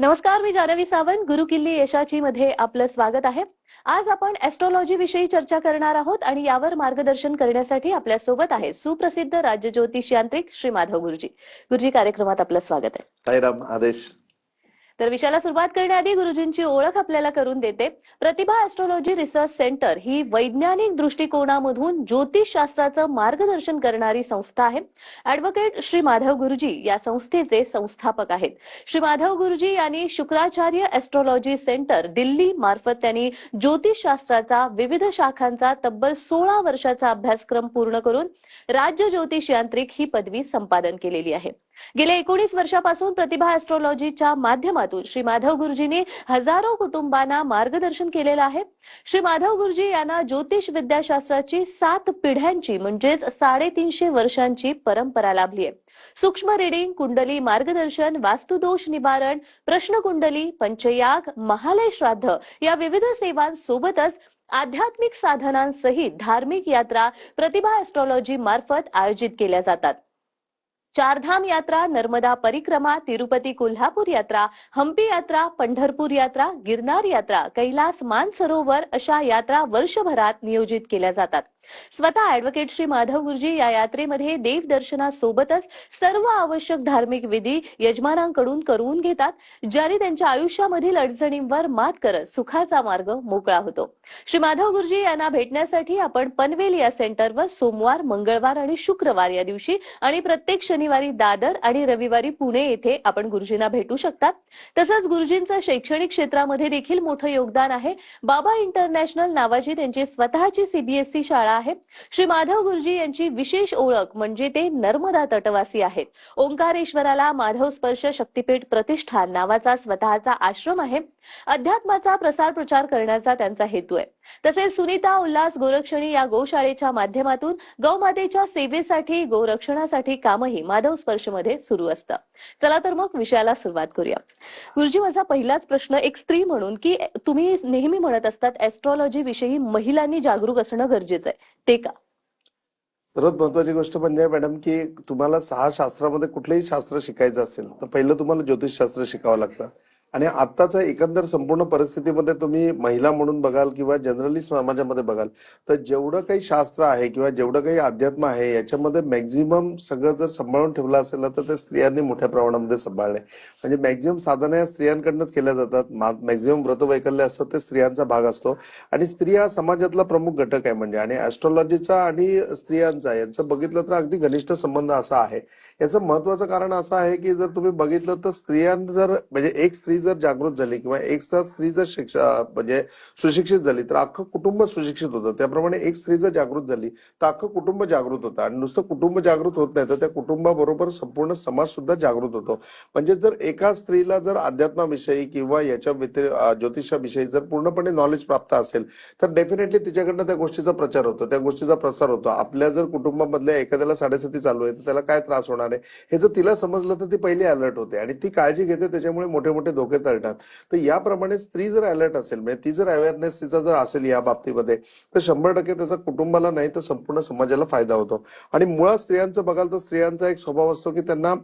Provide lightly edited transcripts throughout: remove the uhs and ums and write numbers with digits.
नमस्कार, मी जान्हवी सावंत. गुरुकिल्ली यशाची मध्ये आपलं स्वागत आहे. आज आपण ॲस्ट्रॉलॉजी विषयी चर्चा करणार आहोत आणि यावर मार्गदर्शन करण्यासाठी आपल्या सोबत आहे सुप्रसिद्ध राज्य ज्योतिष यांत्रिक श्री माधव गुरुजी. गुरुजी, कार्यक्रमात आपलं स्वागत आहे. साईराम. आदेश. तर विषयाला सुरुवात करण्याआधी गुरुजींची ओळख आपल्याला करून देते. प्रतिभा ॲस्ट्रॉलॉजी रिसर्च सेंटर ही वैज्ञानिक दृष्टिकोनामधून ज्योतिष शास्त्राचं मार्गदर्शन करणारी संस्था आहे. ॲडव्होकेट श्री माधव गुरुजी या संस्थेचे संस्थापक आहेत. श्री माधव गुरुजी यांनी शुक्राचार्य ॲस्ट्रॉलॉजी सेंटर दिल्ली मार्फत त्यांनी ज्योतिष शास्त्राचा विविध शाखांचा तब्बल 16 वर्षाचा अभ्यासक्रम पूर्ण करून राज्य ज्योतिष यांत्रिक ही पदवी संपादन केलेली आहे. गेल्या 19 वर्षापासून प्रतिभा ॲस्ट्रॉलॉजीच्या माध्यमातून श्री माधव गुरुजींनी हजारो कुटुंबांना मार्गदर्शन केलेलं आहे. श्री माधव गुरुजी यांना ज्योतिष विद्याशास्त्राची 7 पिढ्यांची म्हणजेच 350 वर्षांची परंपरा लाभली आहे. सूक्ष्म रिडिंग, कुंडली मार्गदर्शन, वास्तुदोष निवारण, प्रश्नकुंडली, पंचयाग, महालय श्राद्ध या विविध सेवांसोबतच आध्यात्मिक साधनांसहित धार्मिक यात्रा प्रतिभा ॲस्ट्रॉलॉजी मार्फत आयोजित केल्या जातात. चारधाम यात्रा, नर्मदा परिक्रमा, तिरुपती कोल्हापूर यात्रा, हम्पी यात्रा, पंढरपूर यात्रा, गिरनार यात्रा, कैलास मानसरोवर अशा यात्रा वर्षभरात नियोजित केल्या जातात. स्वतः ॲडव्होकेट श्री माधव गुरुजी या यात्रेमध्ये देवदर्शनासोबतच सर्व आवश्यक धार्मिक विधी यजमानांकडून करून घेतात, ज्याने त्यांच्या आयुष्यामधील अडचणींवर मात करत सुखाचा मार्ग मोकळा होतो. श्री माधव गुरुजी यांना भेटण्यासाठी आपण पनवेल या सेंटरवर सोमवार, मंगळवार आणि शुक्रवार या दिवशी आणि प्रत्येक शनिवारी दादर आणि रविवारी पुणे येथे आपण गुरुजींना भेटू शकतात. तसंच गुरुजींचं शैक्षणिक क्षेत्रामध्ये देखील मोठं योगदान आहे. बाबा इंटरनॅशनल नावाची त्यांची स्वतःची सीबीएसई शाळा आहे. श्री माधव गुरुजी यांची विशेष ओळख म्हणजे ते नर्मदा तटवासी आहेत. ओंकारेश्वराला माधव स्पर्श शक्तीपीठ प्रतिष्ठान नावाचा स्वतःचा आश्रम आहे. अध्यात्माचा प्रसार प्रचार करण्याचा त्यांचा हेतू आहे. तसेच सुनीता उल्हास गोरक्षणी या गोशाळेच्या माध्यमातून गौमातेच्या सेवेसाठी गोरक्षणासाठी कामही माधव स्पर्श मध्ये सुरू असतं. चला तर मग विषयाला सुरुवात करूया. गुरुजी, माझा पहिलाच प्रश्न एक स्त्री म्हणून की तुम्ही नेहमी म्हणत असतात ॲस्ट्रॉलॉजी विषयी महिलांनी जागरूक असणं गरजेचं आहे, ते का? सर्वात महत्वाची गोष्ट म्हणजे मॅडम की तुम्हाला 6 शास्त्रामध्ये कुठलेही शास्त्र शिकायचं असेल तर पहिलं तुम्हाला ज्योतिषशास्त्र शिकावं लागतं. आणि आत्ताच्या एकंदर संपूर्ण परिस्थितीमध्ये तुम्ही महिला म्हणून बघाल किंवा जनरली समाजामध्ये बघाल तर जेवढं काही शास्त्र आहे किंवा जेवढं काही अध्यात्म आहे याच्यामध्ये मॅक्झिमम सगळं जर सांभाळून ठेवलं असेल ना तर ते स्त्रियांनी मोठ्या प्रमाणामध्ये सांभाळले. म्हणजे मॅक्झिमम साधना या स्त्रियांकडनंच केल्या जातात. मॅक्झिमम व्रतवैकल्य असतात ते स्त्रियांचा भाग असतो. आणि स्त्री हा समाजातला प्रमुख घटक आहे. म्हणजे आणि ॲस्ट्रॉलॉजीचा आणि स्त्रियांचा यांचं बघितलं तर अगदी घनिष्ठ संबंध असा आहे. याचं महत्वाचं कारण असं आहे की जर तुम्ही बघितलं तर स्त्रियांना जर म्हणजे एक स्त्री जर जागृत झाली किंवा एक स्त्री जर म्हणजे सुशिक्षित झाली तर अख्खं कुटुंब सुशिक्षित होतं. त्याप्रमाणे एक स्त्री जर जागृत झाली तर अख्खं कुटुंब जागृत होतं. आणि नुसतं कुटुंब जागृत होत नाही तर त्या कुटुंबाबरोबर संपूर्ण समाज सुद्धा जागृत होतो. म्हणजे जर एका स्त्रीला जर अध्यात्माविषयी किंवा याच्या ज्योतिषाविषयी जर पूर्णपणे नॉलेज प्राप्त असेल तर डेफिनेटली तिच्याकडनं त्या गोष्टीचा प्रचार होतो, त्या गोष्टीचा प्रसार होतो. आपल्या जर कुटुंबामधल्या एखाद्याला 7:30 चालू आहे तर त्याला काय त्रास होणार आहे हे जर तिला समजलं तर ती पहिली अलर्ट होते आणि ती काळजी घेते. त्याच्यामुळे मोठे मोठे धोके टळतात. तर याप्रमाणे स्त्री जर अलर्ट असेल म्हणजे ती जर अवेअरनेस तिचा जर असेल या बाबतीमध्ये तर 100% त्याचा कुटुंबाला नाही तर संपूर्ण समाजाला फायदा होतो. आणि मुळात स्त्रियांचं बघाल तर स्त्रियांचा एक स्वभाव असतो की त्यांना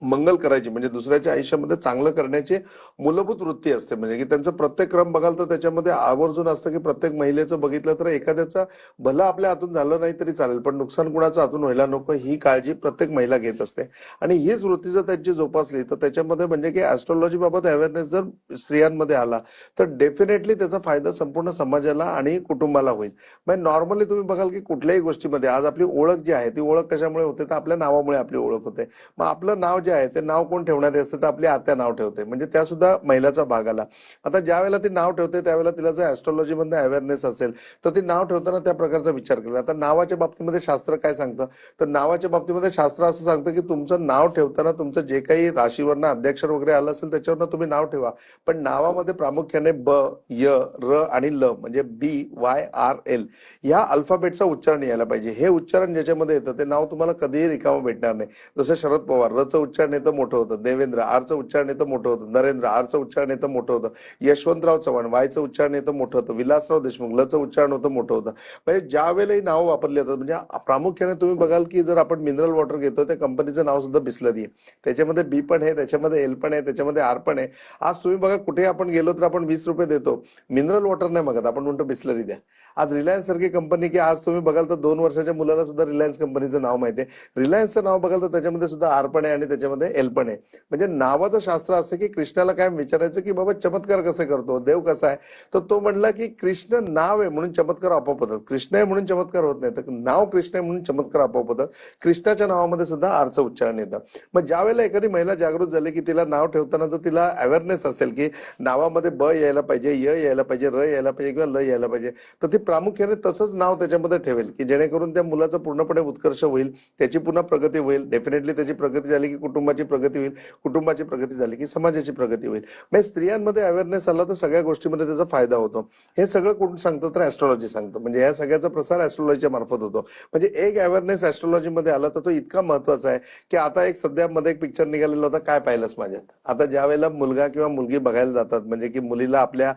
मंगल करायची म्हणजे दुसऱ्याच्या आयुष्यामध्ये चांगलं करण्याची मूलभूत वृत्ती असते. म्हणजे की त्यांचं प्रत्येक क्रम बघाल तर त्याच्यामध्ये आवर्जून असतं की प्रत्येक महिलेचं बघितलं तर एखाद्याचा भलं आपल्या हातून झालं नाही तरी चालेल पण नुकसान कुणाचं हातून व्हायला नको ही काळजी प्रत्येक महिला घेत असते. आणि हीच वृत्ती जर त्यांची जोपासली तर त्याच्यामध्ये म्हणजे की ॲस्ट्रॉलॉजी बाबत अवेअरनेस जर स्त्रियांमध्ये आला तर डेफिनेटली त्याचा फायदा संपूर्ण समाजाला आणि कुटुंबाला होईल. म्हणजे नॉर्मली तुम्ही बघाल की कुठल्याही गोष्टीमध्ये आज आपली ओळख जी आहे ती ओळख कशामुळे होते तर आपल्या नावामुळे आपली ओळख होते. मग आपलं नाव आहे ते नाव कोण ठेवणारे असते तर आपली आत्या नाव ठेवते. म्हणजे त्या सुद्धा महिलाचा भाग आला. आता ज्या वेळेला ती नाव ठेवते त्यावेळेला तिला जर ॲस्ट्रॉलॉजी मध्ये अवेअरनेस असेल तर ती नाव ठेवताना त्या प्रकारचा विचार केला. आता नावाच्या बाबतीमध्ये शास्त्र काय सांगतं तर नावाच्या बाबतीमध्ये शास्त्र असं सांगतं की तुमचं नाव ठेवताना तुमचं जे काही राशीवरनं अध्याक्षर वगैरे आलं असेल त्याच्यावरनं तुम्ही नाव ठेवा. पण नावामध्ये प्रामुख्याने ब, य, र आणि ल म्हणजे BYRL या अल्फाबेटचा उच्चारण यायला पाहिजे. हे उच्चारण ज्याच्यामध्ये येतं ते नाव तुम्हाला कधीही रिकामं भेटणार नाही. जसं शरद पवार रचं उच्चारण उच्चारण येतं मोठं होतं, देवेंद्र आरचं उच्चारण येतं मोठं होतं, नरेंद्र आरचं उच्चारण येतं मोठं होतं, यशवंतराव चव्हाण वायचं उच्चारण येतं मोठं होतं, विलासराव देशमुख लचं उच्चारण होतं मोठं होतं. म्हणजे ज्या वेळेलाही नावं वापरली जातात, म्हणजे प्रामुख्याने तुम्ही बघाल की जर आपण मिनरल वॉटर घेतो त्या कंपनीचं नाव सुद्धा बिस्लरी आहे, त्याच्यामध्ये बी पण आहे, त्याच्यामध्ये एल पण आहे, त्याच्यामध्ये आर पण आहे. आज तुम्ही बघा कुठे आपण गेलो तर आपण 20 रुपये देतो, मिनरल वॉटर नाही मागत, आपण म्हणतो बिस्लरी द्या. आज रिलायन्स सारखी कंपनी की आज तुम्ही बघाल तर 2 वर्षाच्या मुलाला सुद्धा रिलायन्स कंपनीचं नाव माहिती आहे, रिलायन्सचं नाव बघाल तर त्याच्यामध्ये सुद्धा आर पण आहे आणि त्याच्यामध्ये एल पण आहे. म्हणजे नावाचं शास्त्र असं की कृष्णाला काय विचारायचं की बाबा चमत्कार कसे करतो, देव कसा आहे, तर तो म्हणला की कृष्ण नाव आहे म्हणून चमत्कार आपोआप होतात, कृष्ण आहे म्हणून चमत्कार होत नाही, तर नाव कृष्ण आहे म्हणून चमत्कार आपोआप होतात. कृष्णाच्या नावामध्ये सुद्धा आरचं उच्चारण येतं. मग ज्या वेळेला एखादी महिला जागृत झाली की तिला नाव ठेवताना जर तिला अवेअरनेस असेल की नावामध्ये ब यायला पाहिजे, य यायला पाहिजे, र यायला पाहिजे किंवा ल यायला पाहिजे, तर ती प्रामुख्याने तसंच नाव त्याच्यामध्ये ठेवेल की जेणेकरून त्या मुलाचा पूर्णपणे उत्कर्ष होईल, त्याची पुन्हा प्रगती होईल. डेफिनेटली त्याची प्रगती झाली की कुटुंबाची प्रगती होईल, कुटुंबाची प्रगती झाली की समाजाची प्रगती होईल. म्हणजे स्त्रियांमध्ये अवेअरनेस आला तर सगळ्या गोष्टीमध्ये त्याचा फायदा होतो. हे सगळं कोण सांगतं तर ऍस्ट्रॉलॉजी सांगतं, म्हणजे या सगळ्याचा प्रसार ऍस्ट्रॉलॉजीच्या मार्फत होतो. म्हणजे एक अवेअरनेस ऍस्ट्रॉलॉजीमध्ये आला तर तो इतका महत्वाचा आहे की आता एक सध्या मध्ये एक पिक्चर निघालेला होता, काय पाहिलंस माझ्यात. आता ज्या वेळेला मुलगा किंवा मुलगी बघायला जातात, म्हणजे की मुलीला आपल्या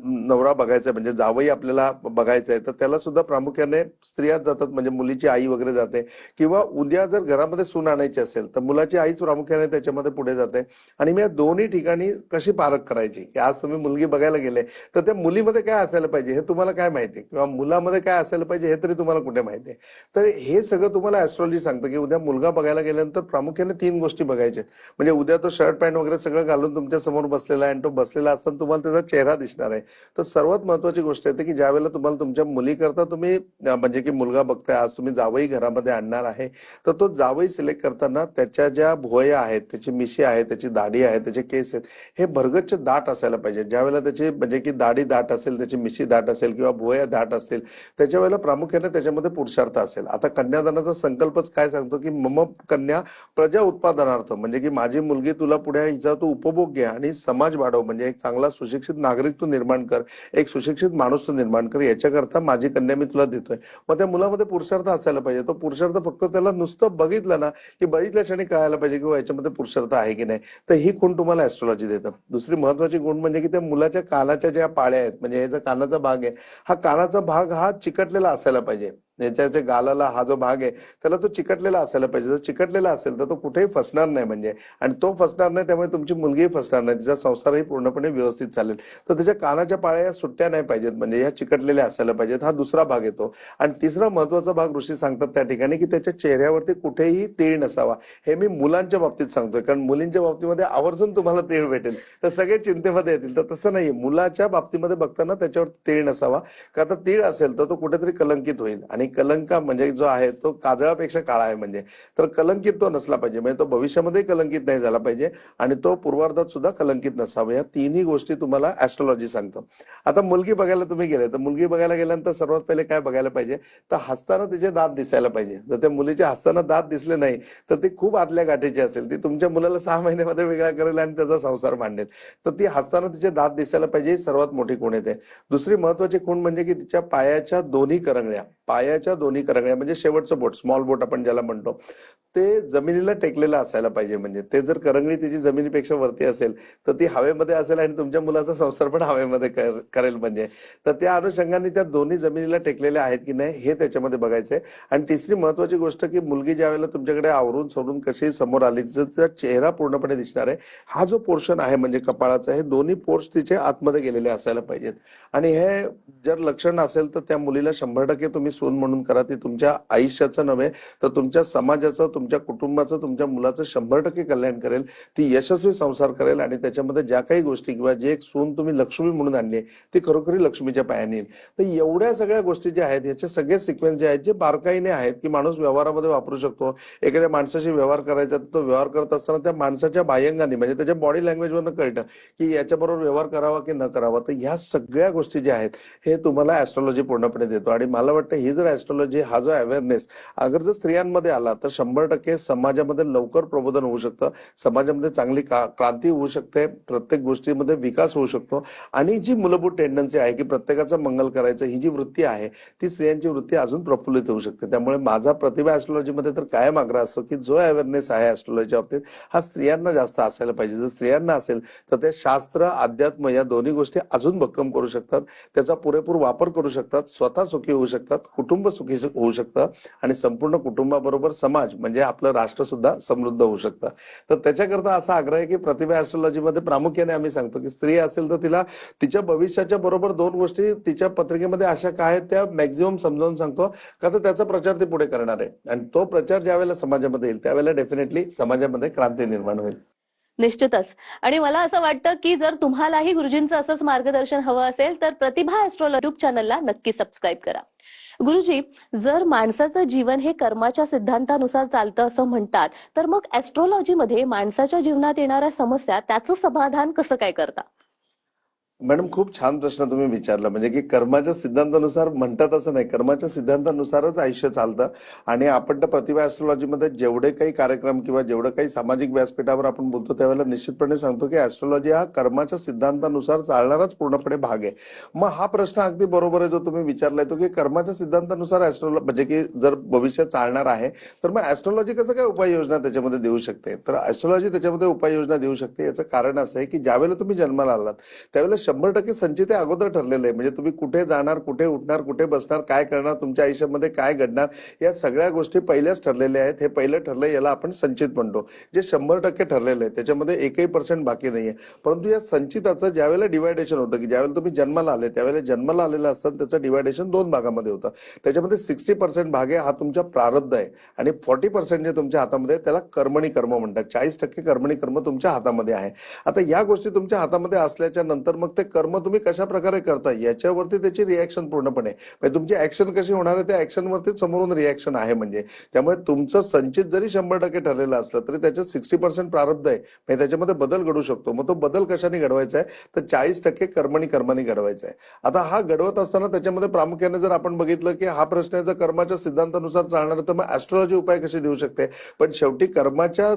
नवरा बघायचा म्हणजे जावई आपल्याला बघायचंय, तर त्याला सुद्धा प्रामुख्याने स्त्रियाच जातात, म्हणजे मुलीची आई वगैरे जाते. किंवा उद्या जर घरामध्ये सून आणायची असेल तर मुलाची आईच प्रामुख्याने त्याच्यामध्ये पुढे जाते. आणि मी या दोन्ही ठिकाणी कशी पारख करायची की आज तुम्ही मुलगी बघायला गेले तर त्या मुलीमध्ये काय असायला पाहिजे हे तुम्हाला काय माहिती, किंवा मुलामध्ये काय असायला पाहिजे हे तरी तुम्हाला कुठे माहिती आहे. तर हे सगळं तुम्हाला ऍस्ट्रॉलॉजी सांगतं की उद्या मुलगा बघायला गेल्यानंतर प्रामुख्याने 3 गोष्टी बघायच्या. म्हणजे उद्या तो शर्ट पॅन्ट वगैरे सगळं घालून तुमच्या समोर बसलेला आहे आणि तो बसलेला असताना तुम्हाला त्याचा चेहरा दिसणार आहे. तर सर्वात महत्वाची गोष्ट येते की ज्या वेळेला तुम्हाला तुमच्या मुलीकरता तुम्ही म्हणजे की मुलगा बघताय, आज तुम्ही जावई घरामध्ये आणणार आहे, तर तो जावई सिलेक्ट करताना त्याच्या ज्या भुवया आहेत, त्याची मिशी आहे, त्याची दाढी आहे, त्याचे केस आहेत, हे भरगच्च दाट असायला पाहिजे. ज्या वेळेला त्याची म्हणजे की दाढी दाट असेल, त्याची मिशी दाट असेल किंवा भुवया दाट असतील, त्याच्या वेळेला प्रामुख्याने त्याच्यामध्ये पुरुषार्थ असेल. आता कन्यादानाचा संकल्पच काय सांगतो की मम कन्या प्रजा उत्पादनार्थ, म्हणजे की माझी मुलगी तुला पुढे हिचा तू उपभोग घे आणि समाज वाढव, म्हणजे एक चांगला सुशिक्षित नागरिक तू निर्माण कर, एक सुशिक्षित माणूस तू निर्माण कर, याच्याकरता माझी कन्या मी तुला देतोय. मग त्या मुलामध्ये पुरुषार्थ असायला पाहिजे. तो पुरुषार्थ फक्त त्याला नुसतं बघितलं ना की बघितल्या क्षणी कळायला पाहिजे किंवा याच्यामध्ये पुरुषार्थ आहे की नाही. तर ही खूण तुम्हाला ऍस्ट्रॉलॉजी देतं. दुसरी महत्वाची गुण म्हणजे की त्या मुलाच्या कानाच्या ज्या पाळ्या आहेत, म्हणजे हे जो कानाचा भाग आहे, हा कानाचा भाग हा चिकटलेला असायला पाहिजे. याच्या गालाला हा जो भाग आहे त्याला तो चिकटलेला असायला पाहिजे. जर चिकटलेला असेल तर तो कुठेही फसणार नाही, म्हणजे आणि तो फसणार नाही त्यामुळे तुमची मुलगीही फसणार नाही, तिचा संसारही पूर्णपणे व्यवस्थित चालेल. तर त्याच्या कानाच्या पाळ्या या सुट्ट्या नाही पाहिजेत, म्हणजे ह्या चिकटलेल्या असायला पाहिजेत. हा दुसरा भाग येतो. आणि तिसरा महत्वाचा भाग ऋषी सांगतात त्या ठिकाणी की त्याच्या चेहऱ्यावरती कुठेही तीळ नसावा. हे मी मुलांच्या बाबतीत सांगतोय, कारण मुलींच्या बाबतीमध्ये आवर्जून तुम्हाला तीळ भेटेल तर सगळे चिंतेमध्ये येतील. तर तसं नाहीये, मुलाच्या बाबतीमध्ये बघताना त्याच्यावर तीळ नसावा, का तर तीळ असेल तर तो कुठेतरी कलंकित होईल. आणि कलंक म्हणजे जो आहे तो काजळापेक्षा काळा आहे, म्हणजे तर कलंकित तो नसला पाहिजे, म्हणजे तो भविष्यामध्ये कलंकित नाही झाला पाहिजे आणि तो पूर्वार्धात सुद्धा कलंकित नसावा. या तिन्ही गोष्टी तुम्हाला ऍस्ट्रॉलॉजी सांगतं. आता मुलगी बघायला तुम्ही गेले तर मुलगी बघायला गेल्यानंतर सर्वात पहिले काय बघायला पाहिजे, तर हसताना तिचे दात दिसायला पाहिजे. जर त्या मुलीचे हसताना दात दिसले नाही तर ती खूप आतल्या गाठीची असेल, ती तुमच्या मुलाला 6 महिन्यामध्ये वेगळा करेल आणि त्याचा संसार मांडेल. तर ती हसताना तिचे दात दिसायला पाहिजे, ही सर्वात मोठी खूण येते. दुसरी महत्वाची खूण म्हणजे की तिच्या पायाच्या दोन्ही करंगळ्या, पायाच्या दोन्ही करंगळ्या म्हणजे शेवटचं बोट, स्मॉल बोट आपण ज्याला म्हणतो, ते जमिनीला टेकलेलं असायला पाहिजे. म्हणजे ते जर करंगळी तिची जमिनीपेक्षा वरती असेल तर ती हवेमध्ये असेल आणि तुमच्या मुलाचा संसार पण हवेमध्ये करेल. म्हणजे तर त्या अनुषंगाने त्या दोन्ही जमिनीला टेकलेल्या आहेत की नाही हे त्याच्यामध्ये बघायचंय. आणि तिसरी महत्वाची गोष्ट की मुलगी ज्या वेळेला तुमच्याकडे आवरून सोडून कशी समोर आली, तिचा चेहरा पूर्णपणे दिसणार आहे. हा जो पोर्शन आहे म्हणजे कपाळाचा, हे दोन्ही पोर्स तिचे आतमध्ये गेलेले असायला पाहिजेत. आणि हे जर लक्षण असेल तर त्या मुलीला 100% तुम्ही सून म्हणून करा. ती तुमच्या आयुष्याचं नव्हे तर तुमच्या समाजाचं, तुमच्या कुटुंबाचं, तुमच्या मुलाचं 100% कल्याण करेल. ती यशस्वी संसार करेल आणि त्याच्यामध्ये ज्या काही गोष्टी किंवा जे एक सून तुम्ही लक्ष्मी म्हणून आणली ती खरोखरी लक्ष्मीच्या पायाने येईल. तर एवढ्या सगळ्या गोष्टी ज्या आहेत ह्याचे सगळे सिक्वेन्स जे आहेत जे बारकाईने आहेत की माणूस व्यवहारामध्ये वापरू शकतो. एखाद्या माणसाशी व्यवहार करायचा तर तो व्यवहार करत असताना त्या माणसाच्या बाह्यंगाने म्हणजे त्याच्या बॉडी लँग्वेजवरनं कळतं की याच्याबरोबर व्यवहार करावा की न करावा. तर ह्या सगळ्या गोष्टी ज्या आहेत हे तुम्हाला ऍस्ट्रॉलॉजी पूर्णपणे देतो. आणि मला वाटतं ही जर ऍस्ट्रॉलॉजी, हा जो अवेअरनेस अगर जर स्त्रियांमध्ये आला तर 100% 100% समाजामध्ये लवकर प्रबोधन होऊ शकतं, समाजामध्ये चांगली क्रांती होऊ शकते, प्रत्येक गोष्टीमध्ये विकास होऊ शकतो. आणि जी मूलभूत टेंडन्सी आहे की प्रत्येकाचं मंगल करायचं, ही जी वृत्ती आहे ती स्त्रियांची वृत्ती अजून प्रफुल्लित होऊ शकते. त्यामुळे माझा प्रतिभा ऍस्ट्रॉलॉजीमध्ये तर कायम आग्रह असतो की जो अवेअरनेस आहे ऍस्ट्रॉलॉजीच्या बाबतीत हा स्त्रियांना जास्त असायला पाहिजे. जर स्त्रियांना असेल तर ते शास्त्र, अध्यात्म या दोन्ही गोष्टी अजून भक्कम करू शकतात, त्याचा पुरेपूर वापर करू शकतात, स्वतः सुखी होऊ शकतात, कुटुंब सुखी होऊ शकतं आणि संपूर्ण कुटुंबाबरोबर समाज म्हणजे आपलं राष्ट्र सुद्धा समृद्ध होऊ शकतं. तर त्याच्याकरता असा आग्रह आहे की प्रतिभा ऍस्ट्रॉलॉजीमध्ये प्रामुख्याने आम्ही सांगतो की स्त्री असेल तर तिला तिच्या भविष्याच्या बरोबर दोन गोष्टी तिच्या पत्रिकेमध्ये अशा काय आहेत त्या मॅक्झिमम समजावून सांगतो, का तर त्याचा प्रचार ते पुढे करणार आहे. आणि तो प्रचार ज्या वेळेला समाजामध्ये येईल त्यावेळेला डेफिनेटली समाजामध्ये क्रांती निर्माण होईल. निश्चितच. आणि मला असं वाटतं की जर तुम्हालाही गुरुजींचं असंच मार्गदर्शन हवं असेल तर प्रतिभा ऍस्ट्रॉलॉजी युट्यूब चॅनलला नक्की सबस्क्राईब करा. गुरुजी, जर माणसाचं जीवन हे कर्माच्या सिद्धांतानुसार चालतं असं म्हणतात, तर मग ऍस्ट्रॉलॉजीमध्ये माणसाच्या जीवनात येणाऱ्या समस्या त्याचं समाधान कसं काय करता? मॅडम, खूप छान प्रश्न तुम्ही विचारला. म्हणजे की कर्माच्या सिद्धांतानुसार म्हणतात असं नाही, कर्माच्या सिद्धांतानुसारच आयुष्य चालतं. आणि आपण त्या प्रतिभा ऍस्ट्रॉलॉजीमध्ये जेवढे काही कार्यक्रम किंवा जेवढं काही सामाजिक व्यासपीठावर आपण बोलतो त्यावेळेला निश्चितपणे सांगतो की ऍस्ट्रॉलॉजी हा कर्माच्या सिद्धांतानुसार चालणाराच पूर्णपणे भाग आहे. मग हा प्रश्न अगदी बरोबर आहे जो तुम्ही विचारलाय तो, की कर्माच्या सिद्धांतानुसार ऍस्ट्रॉलॉजी म्हणजे की जर भविष्य चालणार आहे तर मग ऍस्ट्रॉलॉजी कसं काय उपाययोजना त्याच्यामध्ये देऊ शकते. तर ऍस्ट्रॉलॉजी त्याच्यामध्ये उपाययोजना देऊ शकते. याचं कारण असं आहे की ज्यावेळेला तुम्ही जन्माला आलात त्यावेळेला 100% संचित हे अगोदर ठरलेलं आहे. म्हणजे तुम्ही कुठे जाणार, कुठे उठणार, कुठे बसणार, काय करणार, तुमच्या आयुष्यामध्ये काय घडणार, या सगळ्या गोष्टी पहिल्याच ठरलेल्या आहेत. हे पहिलं ठरलंय, याला आपण संचित म्हणतो, जे 100% ठरलेलं आहे. त्याच्यामध्ये 1% बाकी नाहीये. परंतु या संचिताचं ज्यावेळेला डिवायडेशन होतं की ज्यावेळेला तुम्ही जन्माला आले त्यावेळेला जन्माला आलेलं असतं त्याचं डिवायडेशन 2 भागामध्ये होतं. त्याच्यामध्ये 60% भाग आहे हा तुमचा प्रारब्ध आहे आणि 40% जे तुमच्या हातामध्ये आहे त्याला कर्मणी कर्म म्हणतात. 40% कर्मणी कर्म तुमच्या हातामध्ये आहे. आता या गोष्टी तुमच्या हातामध्ये असल्याच्या नंतर मग ते कर्म तुम्ही कशा प्रकारे करता याच्यावरती त्याची रिॲक्शन पूर्णपणे म्हणजे तुमची ऍक्शन कशी होणार आहे त्या ऍक्शनवरती समोरून रिॲक्शन आहे. म्हणजे त्यामुळे तुमचं संचित जरी 100% ठरलेलं असलं तरी त्याच्यात 60% प्रारब्ध आहे, म्हणजे त्याच्यामध्ये बदल घडू शकतो. मग तो बदल कशाने घडवायचा आहे तर 40% कर्मणी कर्माने घडवायचा आहे. आता हा घडवत असताना त्याच्यामध्ये प्रामुख्याने जर आपण बघितलं की हा प्रश्न आहे जर कर्माच्या सिद्धांतानुसार चालणार तर मग ऍस्ट्रॉलॉजी उपाय कसे देऊ शकते. पण शेवटी कर्माच्या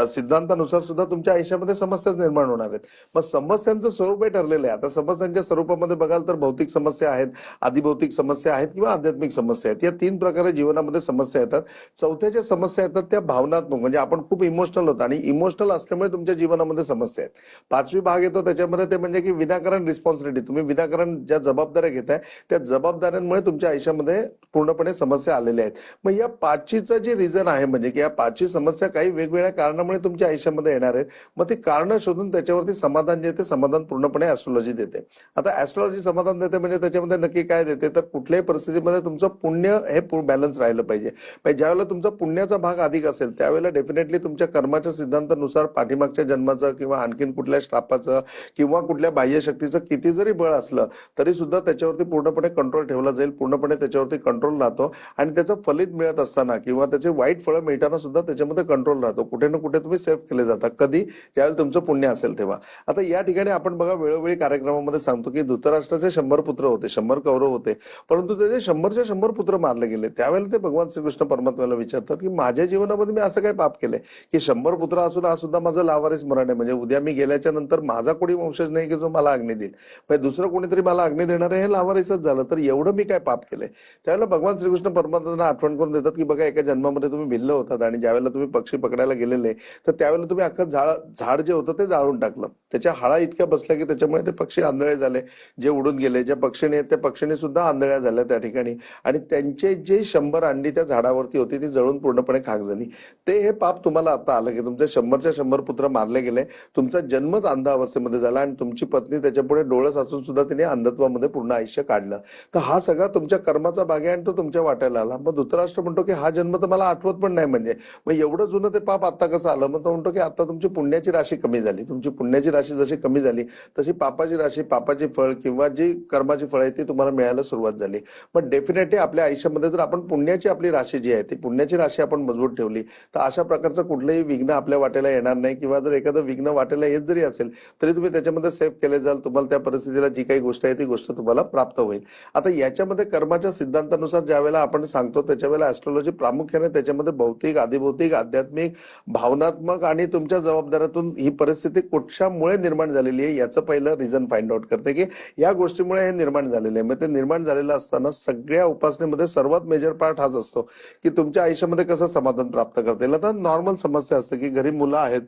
सिद्धांतानुसार सुद्धा तुमच्या आयुष्यामध्ये समस्याच निर्माण होणार आहेत. मग समस्यांचं स्वरूप हे ठरलेलं आहे. आता समस्यांच्या स्वरूपामध्ये बघाल तर भौतिक समस्या आहेत, आदिभौतिक समस्या आहेत किंवा आध्यात्मिक समस्या आहेत. या 3 प्रकारे जीवनामध्ये समस्या येतात. चौथ्या ज्या समस्या येतात त्या भावनात्मक म्हणजे आपण खूप इमोशनल होतो आणि इमोशनल असल्यामुळे तुमच्या जीवनामध्ये समस्या आहेत. 5वी भाग येतो त्याच्यामध्ये ते म्हणजे की विनाकारण रिस्पॉन्सिबिलिटी, तुम्ही विनाकारण ज्या जबाबदाऱ्या घेताय त्या जबाबदाऱ्यांमुळे तुमच्या आयुष्यामध्ये पूर्णपणे समस्या आलेल्या आहेत. मग या 5चं जे रिझन आहे म्हणजे की या 5ची समस्या काही वेगवेगळ्या कारणामुळे तुमच्या आयुष्यामध्ये येणार आहेत. मग ती कारण शोधून त्याच्यावरती समाधान जे ते समाधान पूर्णपणे ऍस्ट्रॉलॉजी देते. आता ऍस्ट्रॉलॉजी समाधान देते म्हणजे त्याच्यामध्ये नक्की काय देते तर कुठल्याही परिस्थितीमध्ये तुमचं पुण्य हे बॅलन्स राहिलं पाहिजे. ज्यावेळेला तुमचा पुण्याचा भाग अधिक असेल त्यावेळेला डेफिनेटली तुमच्या कर्माच्या सिद्धांतानुसार पाठीमागच्या जन्माचं किंवा आणखीन कुठल्या श्रापाचं किंवा कुठल्या बाह्य शक्तीचं किती जरी बळ असलं तरी सुद्धा त्याच्यावरती पूर्णपणे कंट्रोल ठेवला जाईल, पूर्णपणे त्याच्यावरती कंट्रोल राहतो आणि त्याचं फलित मिळत असताना किंवा त्याचे वाईट फळं मिळताना सुद्धा त्याच्यामध्ये कंट्रोल राहतो. कुठे ना कुठे तुम्ही सेफ केले जातात. कधी ज्यावेळेला तुमचं पुण्य असेल तेव्हा. आता या ठिकाणी आपण बघा वेळोवेळी कार्यक्रमामध्ये सांगतो की धृतराष्ट्राचे 100 पुत्र होते, 100 कौरव होते, परंतु त्याचे 100च्या 100 पुत्र मारले गेले. त्यावेळेला ते भगवान श्रीकृष्ण परमात्म्याला विचारतात की माझ्या जीवनामध्ये मी असं काय पाप केलंय की 100 पुत्र असून हा सुद्धा माझा लावारिस मरण आहे. म्हणजे उद्या मी गेल्याच्या नंतर माझा कोणी वंशज नाही की जो मला अग्नी देईल, म्हणजे दुसरं कोणीतरी मला अग्नी देणार आहे, हे लावारिसच झालं. तर एवढं मी काय पाप केलंय. त्यावेळेला भगवान श्रीकृष्ण परमात्म्यांना आठवण करून देतात की बघा एका जन्मामध्ये तुम्ही भिल्ल होतात आणि ज्यावेळेला तुम्ही पक्षी पकडायला गेलेले तर त्यावेळेला तुम्ही अख्खं झाड जे होतं ते जाळून टाकलं. त्याच्या हाळा इतक्या बसल्या की त्याच्यामुळे ते पक्षी आंधळे झाले, जे उडून गेले. ज्या पक्षीने त्या पक्षीने सुद्धा आंधळ्या झाल्या त्या ठिकाणी आणि त्यांचे जे 100 अंडी त्या झाडावरती होती ती जळून पूर्णपणे खाक झाली. ते हे पाप तुम्हाला आता आलं की तुमचे 100च्या 100 पुत्र मारले गेले, तुमचा जन्मच अंध अवस्थेमध्ये झाला आणि तुमची पत्नी त्याच्यापुढे डोळस असून सुद्धा तिने अंधत्वामध्ये पूर्ण आयुष्य काढलं. तर हा सगळा तुमच्या कर्माचा भाग आहे आणि तो तुमच्या वाट्याला आला. मग धृतराष्ट्र म्हणतो की हा जन्म तर मला आठवत पण नाही, म्हणजे मग एवढं जुनं ते पाप आता कसं आलं. मग तो म्हणतो की आता तुमची पुण्याची राशी कमी झाली. तुमची पुण्याची राशी जशी कमी झाली तशी पापाची राशी, पापाची फळ किंवा जी कर्माची फळ आहे ती तुम्हाला मिळायला सुरुवात झाली. पण डेफिनेटली आपल्या आयुष्यामध्ये जर आपण पुण्याची आपली राशी जी आहे ती पुण्याची राशी आपण मजबूत ठेवली तर अशा प्रकारचं कुठलंही विघ्न आपल्या वाटेला येणार नाही. किंवा जर एखादं विघ्न वाटेला येत जरी असेल तरी तुम्ही त्याच्यामध्ये सेफ केले जाल. तुम्हाला त्या परिस्थितीला जी काही गोष्ट आहे ती गोष्ट तुम्हाला प्राप्त होईल. आता याच्यामध्ये कर्माच्या सिद्धांतानुसार शास्त्रानुसार ज्या वेळेला आपण सांगतो त्याच्या वेळेला ऍस्ट्रॉलॉजी प्रामुख्याने त्याच्यामध्ये भौतिक, अधिभौतिक, आध्यात्मिक, भावनात्मक आणि तुमच्या जबाबदाऱ्यातून ही परिस्थिती कुठच्यामुळे निर्माण झालेली आहे याचं पहिलं रिझन फाइंड आउट करते की या गोष्टीमुळे हे निर्माण झालेले आहे. मग ते निर्माण झालेलं असताना सगळ्या उपासनेमध्ये सर्वात मेजर पार्ट हाच असतो की तुमच्या आयुष्यामध्ये कसं समाधान प्राप्त करता येईल. आता नॉर्मल समस्या असते की घरी मुलं आहेत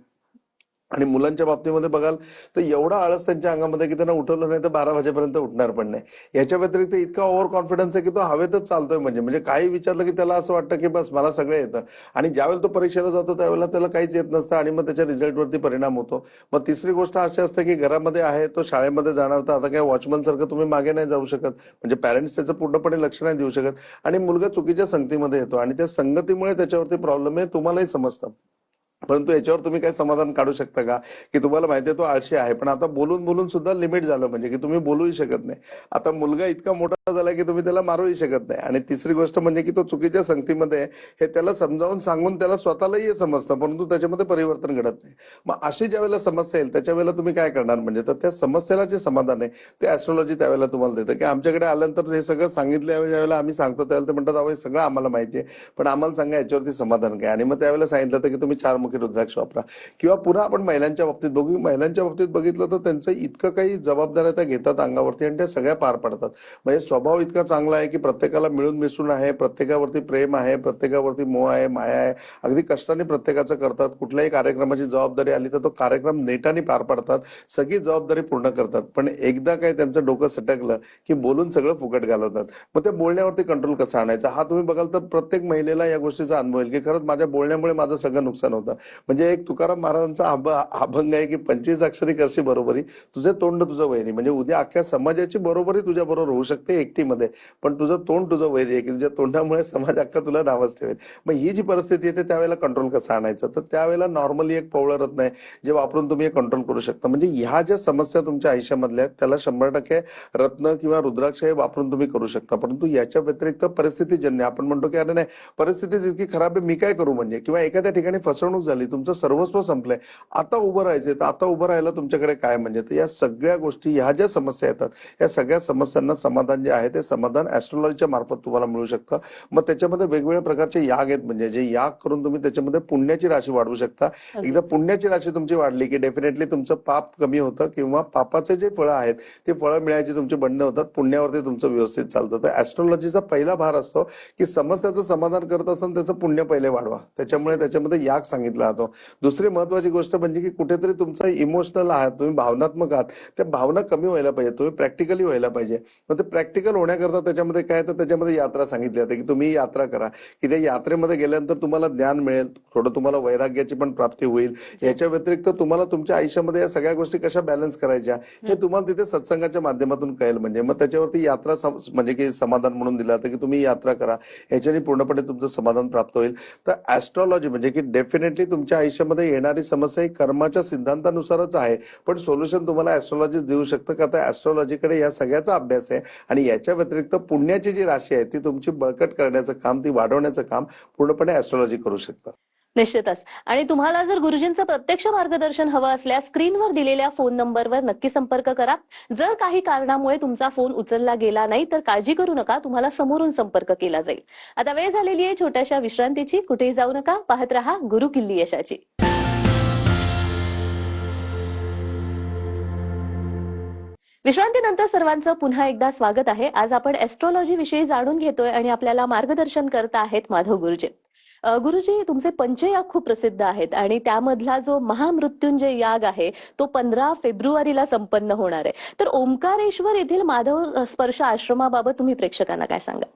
आणि मुलांच्या बाबतीमध्ये बघाल तर एवढा आळस त्यांच्या अंगामध्ये की त्यांना उठवलं नाही तर 12 वाजेपर्यंत उठणार पण नाही. याच्या व्यतिरिक्त इतका ओव्हर कॉन्फिडन्स आहे की तो हवेतच चालतोय, म्हणजे काही विचारलं की त्याला असं वाटतं की बस मला सगळं येतं. आणि ज्यावेळेला तो परीक्षेला जातो त्यावेळेला त्याला काहीच येत नसतं आणि मग त्याच्या रिझल्टवरती परिणाम होतो. मग तिसरी गोष्ट अशी असते की घरामध्ये आहे तो शाळेमध्ये जाणार तर आता काय वॉचमन सारखं तुम्ही मागे नाही जाऊ शकत, म्हणजे पॅरेंट्स त्याचं पूर्णपणे लक्ष नाही देऊ शकत आणि मुलगा चुकीच्या संगतीमध्ये येतो आणि त्या संगतीमुळे त्याच्यावरती प्रॉब्लेम आहे, तुम्हालाही समजतं. परंतु याच्यावर तुम्ही काय समाधान काढू शकता का की तुम्हाला माहिती आहे तो आळशी आहे, पण आता बोलून बोलून सुद्धा लिमिट झालं, म्हणजे की तुम्ही बोलूही शकत नाही. आता मुलगा इतका मोठा झाला की तुम्ही त्याला मारूही शकत नाही. आणि तिसरी गोष्ट म्हणजे की तो चुकीच्या संगतीमध्ये आहे हे त्याला समजावून सांगून त्याला स्वतःलाही हे समजतं, परंतु त्याच्यामध्ये परिवर्तन घडत नाही. मग अशी ज्या वेळेला समस्या येईल त्याच्या वेळेला तुम्ही काय करणार, म्हणजे तर त्या समस्येला जे समाधान आहे ते ऍस्ट्रॉलॉजी त्यावेळेला तुम्हाला देतं. की आमच्याकडे आल्यानंतर हे सगळं सांगितलं ज्यावेळेला आम्ही सांगतो त्यावेळेला ते म्हणतात अहो हे सगळं आम्हाला माहिती आहे पण आम्हाला सांगा याच्यावरती समाधान काय. आणि मग त्यावेळेला सांगितलं होतं की तुम्ही 4 मुखी रुद्राक्ष वापरा. किंवा पुन्हा आपण महिलांच्या बाबतीत बघू, महिलांच्या बाबतीत बघितलं तर त्यांचं इतकं काही जबाबदाऱ्या त्या घेतात अंगावरती आणि त्या सगळ्या पार पडतात. म्हणजे स्वभाव इतका चांगला आहे की प्रत्येकाला मिळून मिसळून आहे, प्रत्येकावरती प्रेम आहे, प्रत्येकावरती मोह आहे, माया आहे, अगदी कष्टाने प्रत्येकाचं करतात. कुठल्याही कार्यक्रमाची जबाबदारी आली तर तो कार्यक्रम नेटाने पार पाडतात, सगळी जबाबदारी पूर्ण करतात. पण एकदा काय त्यांचं डोकं सटकलं की बोलून सगळं फुकट घालवतात. मग त्या बोलण्यावरती कंट्रोल कसा आणायचा हा तुम्ही बघाल तर प्रत्येक महिलेला या गोष्टीचा अनुभव येईल की खरंच माझ्या बोलण्यामुळे माझं सगळं नुकसान होतं. म्हणजे एक तुकाराम महाराजांचा अभंग आहे की 25 अक्षरी करशी बरोबरी, तुझे तोंड तुझं वैरी. म्हणजे उद्या अख्ख्या समाजाची बरोबरी तुझ्या बरोबर होऊ शकते एकटीमध्ये, पण तुझं तोंड तुझं वैरी आहे की तुझ्या तोंडामुळे समाज अख्खा तुला नावच ठेवेल. मग ही जी परिस्थिती येते त्यावेळेला कंट्रोल कसं आणायचं, तर त्यावेळेला नॉर्मली एक पवळं रत्न आहे जे वापरून तुम्ही कंट्रोल करू शकता. म्हणजे ह्या ज्या समस्या तुमच्या आयुष्यामधल्या आहेत त्याला 100% रत्न किंवा रुद्राक्ष हे वापरून तुम्ही करू शकता. परंतु याच्या व्यतिरिक्त परिस्थितीजन्य आपण म्हणतो की अरे नाही परिस्थिती इतकी खराब आहे मी काय करू, म्हणजे किंवा एखाद्या ठिकाणी फसवणूक झाली, तुमचं सर्वस्व संपलंय, आता उभं राहायचंय तर आता उभं राहायला तुमच्याकडे काय, म्हणजे तर या सगळ्या गोष्टी ह्या ज्या समस्या येतात या सगळ्या समस्यांना समाधान जे आहे ते समाधान ऍस्ट्रॉलॉजीच्या मार्फत तुम्हाला मिळू शकतं. मग त्याच्यामध्ये वेगवेगळ्या प्रकारचे याग आहेत, म्हणजे जे याग करून तुम्ही त्याच्यामध्ये पुण्याची राशी वाढवू शकता. एकदा पुण्याची राशी तुमची वाढली की डेफिनेटली तुमचं पाप कमी होतं किंवा पापाचे जे फळं आहेत ते फळं मिळायची तुमची बंड होतात, पुण्यावरती तुमचं व्यवस्थित चालतं. तर ऍस्ट्रॉलॉजीचा पहिला भार असतो की समस्याचं समाधान करत असेल त्याचं पुण्य पहिले वाढवा, त्याच्यामुळे त्याच्यामध्ये याग सांगितला जातो. दुसरी महत्वाची गोष्ट म्हणजे की कुठेतरी तुमचं इमोशनल आहात, तुम्ही भावनात्मक आहात, त्या भावना कमी व्हायला पाहिजे, तुम्ही प्रॅक्टिकली व्हायला पाहिजे. मग ते प्रॅक्टिकल होण्याकरता त्याच्यामध्ये काय तर त्याच्यामध्ये यात्रा सांगितली जाते की तुम्ही यात्रा करा की त्या यात्रेमध्ये गेल्यानंतर तुम्हाला ज्ञान मिळेल, थोडं तुम्हाला वैराग्याची पण प्राप्ती होईल. याच्या व्यतिरिक्त तुम्हाला तुमच्या आयुष्यामध्ये या सगळ्या गोष्टी कशा बॅलन्स करायच्या हे तुम्हाला तिथे सत्संगाच्या माध्यमातून कळेल. म्हणजे मग त्याच्यावरती यात्रा म्हणजे की समाधान म्हणून दिलं जातं की तुम्ही यात्रा करा, याच्याने पूर्णपणे तुमचं समाधान प्राप्त होईल. तर ऍस्ट्रॉलॉजी म्हणजे की डेफिनेटली तुमच्या आयुष्यामध्ये येणारी समस्या ही कर्माच्या सिद्धांतानुसारच आहे, पण सोल्युशन तुम्हाला ऍस्ट्रॉलॉजी देऊ शकतं का तर ऍस्ट्रॉलॉजीकडे या सगळ्याचा अभ्यास आहे. आणि याच्या व्यतिरिक्त पुण्याची जी राशी आहे ती तुमची बळकट करण्याचं काम, ती वाढवण्याचं काम पूर्णपणे ऍस्ट्रॉलॉजी करू शकतं. निश्चितच. आणि तुम्हाला जर गुरुजींचं प्रत्यक्ष मार्गदर्शन हवं असल्यास स्क्रीनवर दिलेल्या फोन नंबरवर नक्की संपर्क करा. जर काही कारणामुळे तुमचा फोन उचलला गेला नाही तर काळजी करू नका, तुम्हाला समोरून संपर्क केला जाईल. आता वेळ झालेली आहे छोट्याशा विश्रांतीची, कुठेही जाऊ नका, पाहत रहा गुरु किल्ली यशाची. विश्रांतीनंतर सर्वांचं पुन्हा एकदा स्वागत आहे. आज आपण ऍस्ट्रॉलॉजी विषयी जाणून घेतोय आणि आपल्याला मार्गदर्शन करत आहेत माधव गुरुजी. गुरुजी, तुमचे पंचयाग खूप प्रसिद्ध आहेत आणि त्यामधला जो महामृत्युंजय याग आहे तो 15 फेब्रुवारीला संपन्न होणार आहे. तर ओंकारेश्वर येथील माधव स्पर्श आश्रमाबाबत तुम्ही प्रेक्षकांना काय सांगा?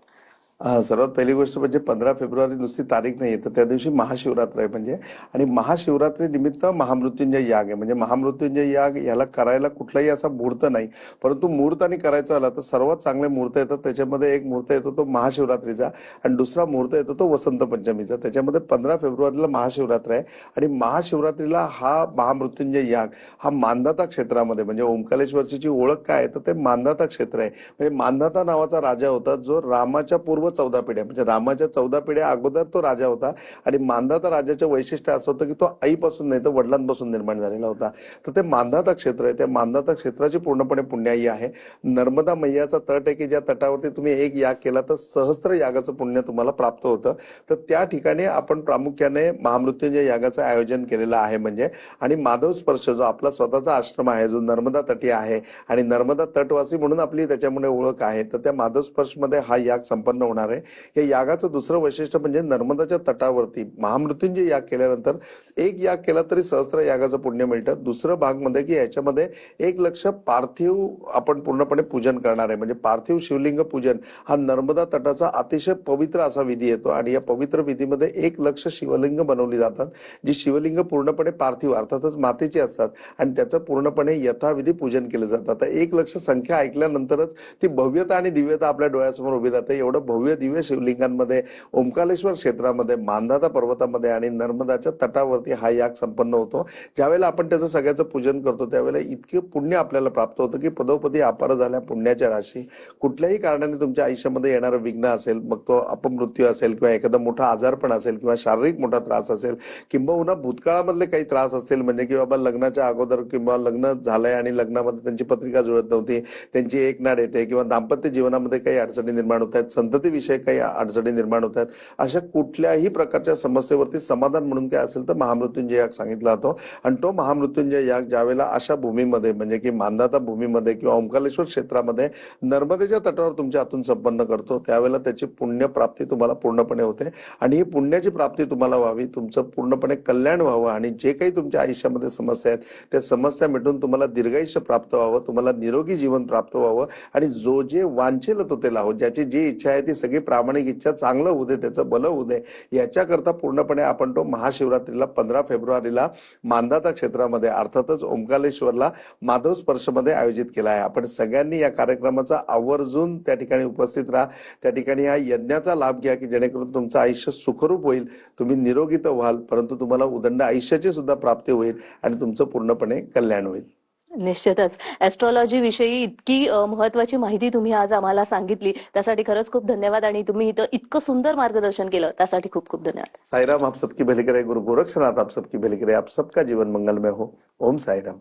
सर्वात पहिली गोष्ट म्हणजे 15 फेब्रुवारी नुसती तारीख नाही तर त्या दिवशी महाशिवरात्र आहे, म्हणजे आणि महाशिवरात्री निमित्त महामृत्युंजय याग आहे. म्हणजे महामृत्युंजय याग याला करायला कुठलाही असा मुहूर्त नाही, परंतु मुहूर्ताने करायचा आला तर सर्वात चांगले मुहूर्त येतात. त्याच्यामध्ये एक मुहूर्त येतो तो महाशिवरात्रीचा आणि दुसरा मुहूर्त येतो तो वसंत पंचमीचा. त्याच्यामध्ये 15 फेब्रुवारीला महाशिवरात्र आहे आणि महाशिवरात्रीला हा महामृत्युंजय याग हा मानधाता क्षेत्रामध्ये, म्हणजे ओंकारेश्वरची ओळख काय तर ते मानधाता क्षेत्र आहे. म्हणजे मानधाता नावाचा राजा होता जो रामाच्या पूर्व सर्व 14 पिढ्या म्हणजे रामाच्या 14 पिढ्या अगोदर तो राजा होता आणि मांधाता राजाचं वैशिष्ट्य असं होतं की तो आईपासून नाही तर वडिलांपासून निर्माण झालेला होता. तर ते मांधाता क्षेत्र आहे, त्या मांधाता क्षेत्राची पूर्णपणे पुण्याई आहे. नर्मदा मैयाचा तट आहे की ज्या तटावरती तुम्ही एक याग केला तर सहस्त्र यागाचं पुण्य तुम्हाला प्राप्त होतं. तर त्या ठिकाणी आपण प्रामुख्याने महामृत्युंजय यागाचं आयोजन केलेलं आहे म्हणजे. आणि माधव स्पर्श जो आपला स्वतःचा आश्रम आहे जो नर्मदा तटी आहे आणि नर्मदा तटवासी म्हणून आपली त्याच्यामुळे ओळख आहे, तर त्या माधव स्पर्श मध्ये हा याग संपन्न होणार आहे. या यागाचं दुसरं वैशिष्ट्य म्हणजे नर्मदाच्या तटावरती महामृत्युंजय याग केल्यानंतर एक याग केला तरी सहस्त्र यागाचं पुण्य मिळतं. दुसरं भाग मध्ये की याच्यामध्ये 1,00,000 पार्थिव आपण पूर्णपणे पूजन करणार आहे. म्हणजे पार्थिव शिवलिंग पूजन हा नर्मदा तटाचा अतिशय पवित्र असा विधी येतो आणि या पवित्र विधीमध्ये 1,00,000 शिवलिंग बनवली जातात. जी शिवलिंग पूर्णपणे पार्थिव अर्थातच मातीची असतात आणि त्याचं पूर्णपणे यथाविधी पूजन केलं जातं. आता 1,00,000 संख्या ऐकल्यानंतरच ती भव्यता आणि दिव्यता आपल्या डोळ्यासमोर उभी राहते. एवढं भव्य दिव्य शिवलिंगांमध्ये ओंकारेश्वर क्षेत्रामध्ये मांधाता पर्वतामध्ये आणि नर्मदाच्या तटावरती हा याग संपन्न होतो. ज्यावेळेला आपण त्याचं सगळ्याचं पूजन करतो त्यावेळेला इतके पुण्य आपल्याला प्राप्त होतं की पदोपदी अपार झाल्या पुण्याच्या राशी. कुठल्याही कारणाने तुमच्या आयुष्यामध्ये येणारं विघ्न असेल, मग तो अपमृत्यू असेल किंवा एखादा मोठा आजारपण असेल किंवा शारीरिक मोठा त्रास असेल किंबहुना भूतकाळामधले काही त्रास असतील म्हणजे की बाबा लग्नाच्या अगोदर किंवा लग्न झालंय आणि लग्नामध्ये त्यांची पत्रिका जुळत नव्हती, त्यांची एक नाड येते किंवा दाम्पत्य जीवनामध्ये काही अडचणी निर्माण होत आहेत, संततीविषयी काही अडचणी निर्माण होत आहेत, अशा कुठल्याही प्रकारच्या समस्येवरती समाधान म्हणून काय असेल तर महामृत्युंजय याग सांगितला जातो. आणि तो महामृत्युंजय याग ज्यावेळेला अशा भूमीमध्ये म्हणजे की मांधाता भूमीमध्ये किंवा ओंकारेश्वर क्षेत्रामध्ये नर्मदेच्या तटावर तुमच्या हातून संपन्न करतो त्यावेळेला त्याची पुण्य प्राप्ती तुम्हाला पूर्णपणे होते. आणि ही पुण्याची प्राप्ती तुम्हाला व्हावी, तुमचं पूर्णपणे कल्याण व्हावं आणि जे काही तुमच्या आयुष्यामध्ये समस्या आहेत त्या समस्या मिटून तुम्हाला दीर्घायुष्य प्राप्त व्हावं, तुम्हाला निरोगी जीवन प्राप्त व्हावं आणि जो जे वांछेल तो ते लावो, ज्याची जी इच्छा आहे ती सगळी प्रामाणिक इच्छा चांगलं होऊ दे, त्याचं भलं होऊ दे, याच्याकरता पूर्णपणे आपण तो महाशिवरात्रीला 15 फेब्रुवारीला मांधाता क्षेत्रामध्ये अर्थातच ओंकारेश्वरला माधव स्पर्शमध्ये आयोजित केला आहे. आपण सगळ्यांनी या कार्यक्रमाचा आवर्जून त्या ठिकाणी उपस्थित राहा, त्या ठिकाणी या यज्ञाचा लाभ घ्या की जेणेकरून तुमचं आयुष्य सुखरूप होईल, तुम्ही निरोगी तर व्हाल परंतु तुम्हाला उदंड आयुष्याची सुद्धा प्राप्ती होईल आणि तुमचं पूर्णपणे कल्याण होईल. निश्चितच ऍस्ट्रॉलॉजी विषयी इतकी महत्वाची माहिती तुम्ही आज आम्हाला सांगितली त्यासाठी खरंच खूप धन्यवाद आणि तुम्ही इथं इतकं सुंदर मार्गदर्शन केलं त्यासाठी खूप खूप धन्यवाद. साईराम, आप सबकी भली करे. गुरु गोरक्षनाथ आप सबकी भली करे. आप सबका जीवन मंगलमय हो. ओम साईराम.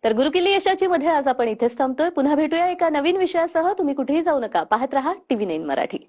तर गुरुकिल्ली यशाची मध्ये आज आपण इथेच थांबतोय. पुन्हा भेटूया एका नवीन विषयासह. तुम्ही कुठेही जाऊ नका. पाहत रहा TV9 मराठी.